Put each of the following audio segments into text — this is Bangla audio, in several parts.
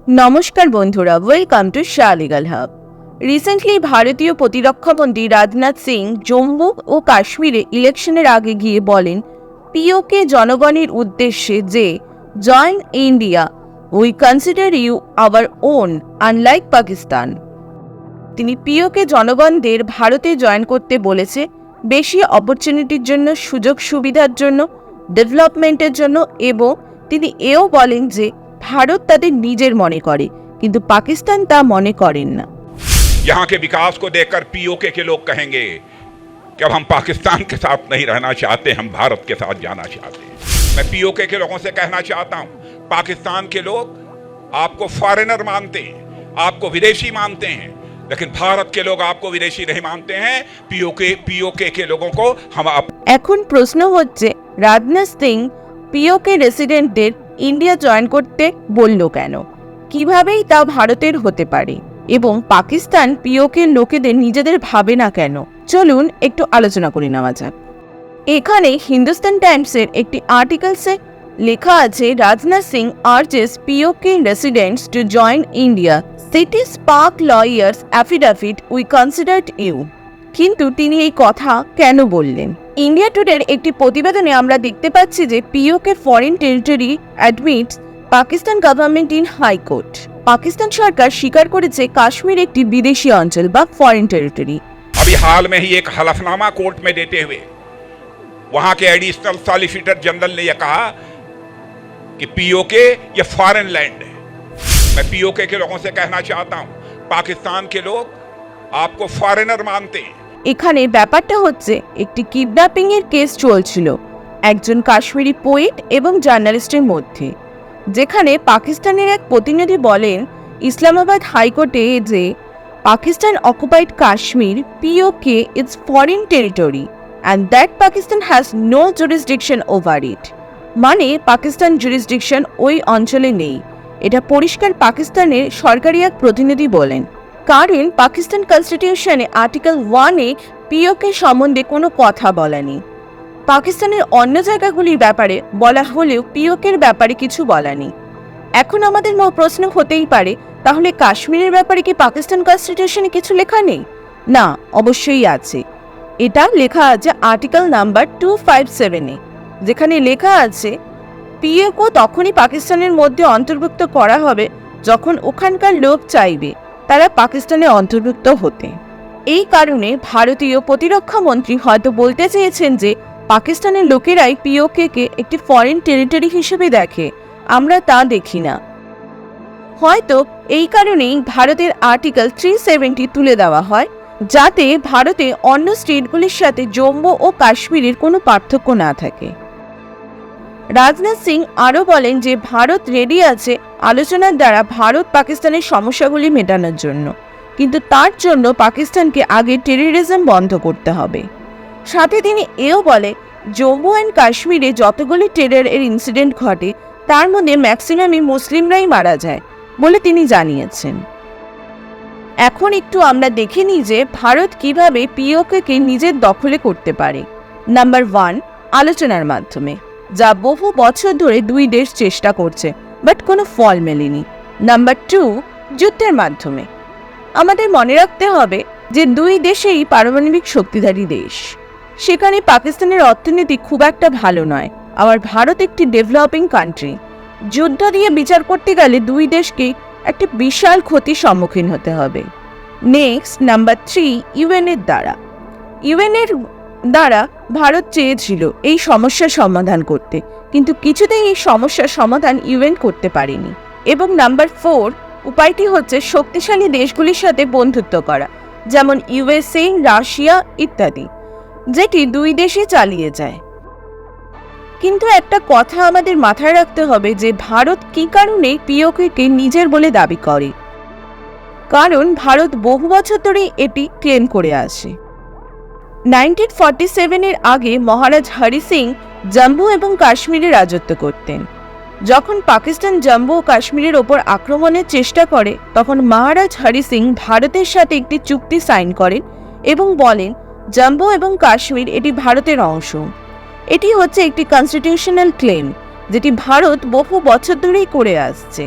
নমস্কার বন্ধুরা, ওয়েলকাম টু শালিগাল হাব। রিসেন্টলি ভারতীয় প্রতিরক্ষামন্ত্রী রাজনাথ সিং জম্মু ও কাশ্মীরে ইলেকশনের আগে গিয়ে বলেন পিওকে জনগণের উদ্দেশ্যে যে join India, we consider you our own unlike Pakistan. তিনি পিওকে জনগণদের ভারতে জয়েন করতে বলেছে বেশি অপরচুনিটির জন্য, সুযোগ সুবিধার জন্য, ডেভেলপমেন্টের জন্য, এবং তিনি এও বলেন যে ভারত তাদের নিজের মনে করে, কিন্তু পাকিস্তান তা মনে করেন না। यहाँ के विकास को देखकर पीओके के लोग कहेंगे कि अब हम पाकिस्तान के साथ नहीं रहना चाहते, हम भारत के साथ जाना चाहते हैं। मैं पीओके के लोगों से कहना चाहता हूं, पाकिस्तान के लोग आपको फॉरेनर मानते हैं, आपको विदेशी मानते हैं, लेकिन भारत के लोग आपको विदेशी नहीं मानते हैं। पीओके के लोगों को हम এখন প্রশ্ন হচ্ছে, রাজনাথ সিং পিওকে রেসিডেন্টদের ইন্ডিয়া জয়েন করতে বলল কেন? কিভাবেই তা ভারতের হতে পারে এবং পাকিস্তান পিওকে লোকেদের নিজেদের ভাবে না কেন? চলুন একটু আলোচনা করে নেওয়া যাক। এখানে হিন্দুস্তান টাইমসের একটি আর্টিকেলসে লেখা আছে, Rajnath Singh urges PoK residents to join India, city spark lawyers affidavit, we considered you. কিন্তু তিনি এই কথা কেন বললেন? ইন্ডিয়া টুডের একটি প্রতিবেদনে আমরা দেখতে পাচ্ছি যে PoK foreign territory admits Pakistan government in high court. Pakistan সরকার স্বীকার করেছে কাশ্মীর একটি বিদেশি অঞ্চল বা ফরেন টেরিটরি। अभी हाल में ही एक हलफनामा कोर्ट में देते हुए वहां के एडिशनल सॉलिसिटर जनरल ने यह कहा कि पीओके ये फॉरेन लैंड है। मैं पीओके के लोगों से कहना चाहता हूं, पाकिस्तान के लोग आपको फॉरेनर मानते हैं। এখানে ব্যাপারটা হচ্ছে, একটি কিডন্যাপিং এর কেস চলছিল একজন কাশ্মীরি পোয়েট এবং জার্নালিস্টের মধ্যে, যেখানে পাকিস্তানের এক প্রতিনিধি বলেন ইসলামাবাদ হাইকোর্টে যে Pakistan occupied Kashmir PoK is foreign territory and that Pakistan has no jurisdiction over it. মানে পাকিস্তান জুরিসডিকশন ওই অঞ্চলে নেই, এটা পরিষ্কার পাকিস্তানের সরকারি এক প্রতিনিধি বলেন। কারণ পাকিস্তান কনস্টিটিউশনে আর্টিকেল 1-এ পিওকে সম্বন্ধে কোনো কথা বলা নেই। পাকিস্তানের অন্য জায়গাগুলির ব্যাপারে বলা হলেও পিওকের ব্যাপারে কিছু বলা নেই। এখন আমাদের প্রশ্ন হতেই পারে, তাহলে কাশ্মীরের ব্যাপারে কি পাকিস্তান কনস্টিটিউশনে কিছু লেখা নেই? না, অবশ্যই আছে। এটা লেখা আছে আর্টিকেল নাম্বার 257-এ, যেখানে লেখা আছে পিওকে তখনই পাকিস্তানের মধ্যে অন্তর্ভুক্ত করা হবে যখন ওখানকার লোক চাইবে তারা পাকিস্তানে অন্তর্ভুক্ত হতে। এই কারণে ভারতীয় প্রতিরক্ষা মন্ত্রী হয়তো বলতে চেয়েছেন যে পাকিস্তানের লোকেরাই পিওকে একটি ফরেন টেরিটরি হিসেবে দেখে, আমরা তা দেখি না। হয়তো এই কারণেই ভারতের আর্টিকেল 370 তুলে দেওয়া হয়, যাতে ভারতে অন্য স্টেটগুলির সাথে জম্মু ও কাশ্মীরের কোনো পার্থক্য না থাকে। রাজনাথ সিং আরও বলেন যে ভারত রেডি আছে আলোচনার দ্বারা ভারত পাকিস্তানের সমস্যাগুলি মেটানোর জন্য, কিন্তু তার জন্য পাকিস্তানকে আগে টেররিজম বন্ধ করতে হবে। সাথে তিনি এও বলে জম্মু অ্যান্ড কাশ্মীরে যতগুলি টেররের ইনসিডেন্ট ঘটে তার মধ্যে ম্যাক্সিমামই মুসলিমরাই মারা যায় বলে তিনি জানিয়েছেন। এখন একটু আমরা দেখে নিই যে ভারত কিভাবে পিওকে নিজের দখলে করতে পারে। নাম্বার 1, আলোচনার মাধ্যমে, যা বহু বছর ধরে দুই দেশ চেষ্টা করছে, বাট কোনো ফল মেলেনি। নাম্বার 2, যুদ্ধের মাধ্যমে। আমাদের মনে রাখতে হবে যে দুই দেশেই পারমাণবিক শক্তিধারী দেশ, সেখানে পাকিস্তানের অর্থনীতি খুব একটা ভালো নয়, আবার ভারত একটি ডেভেলপিং কান্ট্রি। যুদ্ধ দিয়ে বিচার করতে গেলে দুই দেশকে একটি বিশাল ক্ষতির সম্মুখীন হতে হবে। নেক্সট, নাম্বার 3, ইউএনের দ্বারা। ইউএনের দ্বারা ভারত চেয়েছিল এই সমস্যার সমাধান করতে, কিন্তু কিছুতেই এই সমস্যার সমাধান ইউএন করতে পারেনি। এবং নাম্বার 4, উপায়টি হচ্ছে শক্তিশালী দেশগুলির সাথে বন্ধুত্ব করা, যেমন ইউএসএ, রাশিয়া ইত্যাদি, যেটি দুই দেশে চালিয়ে যায়। কিন্তু একটা কথা আমাদের মাথায় রাখতে হবে যে ভারত কী কারণে পিওকে নিজের বলে দাবি করে, কারণ ভারত বহু বছর ধরেই এটি ক্লেম করে আসে। 1947-এর আগে মহারাজ হরি সিং জম্মু এবং কাশ্মীরে রাজত্ব করতেন। যখন পাকিস্তান জম্মু ও কাশ্মীরের ওপর আক্রমণের চেষ্টা করে, তখন মহারাজ হরি সিং ভারতের সাথে একটি চুক্তি সাইন করেন এবং বলেন জম্মু এবং কাশ্মীর এটি ভারতের অংশ। এটি হচ্ছে একটি কনস্টিটিউশনাল ক্লেম, যেটি ভারত বহু বছর ধরেই করে আসছে।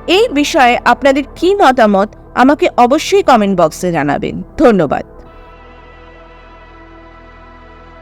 এই বিষয়ে আপনাদের কী মতামত আমাকে অবশ্যই কমেন্ট বক্সে জানাবেন। ধন্যবাদ।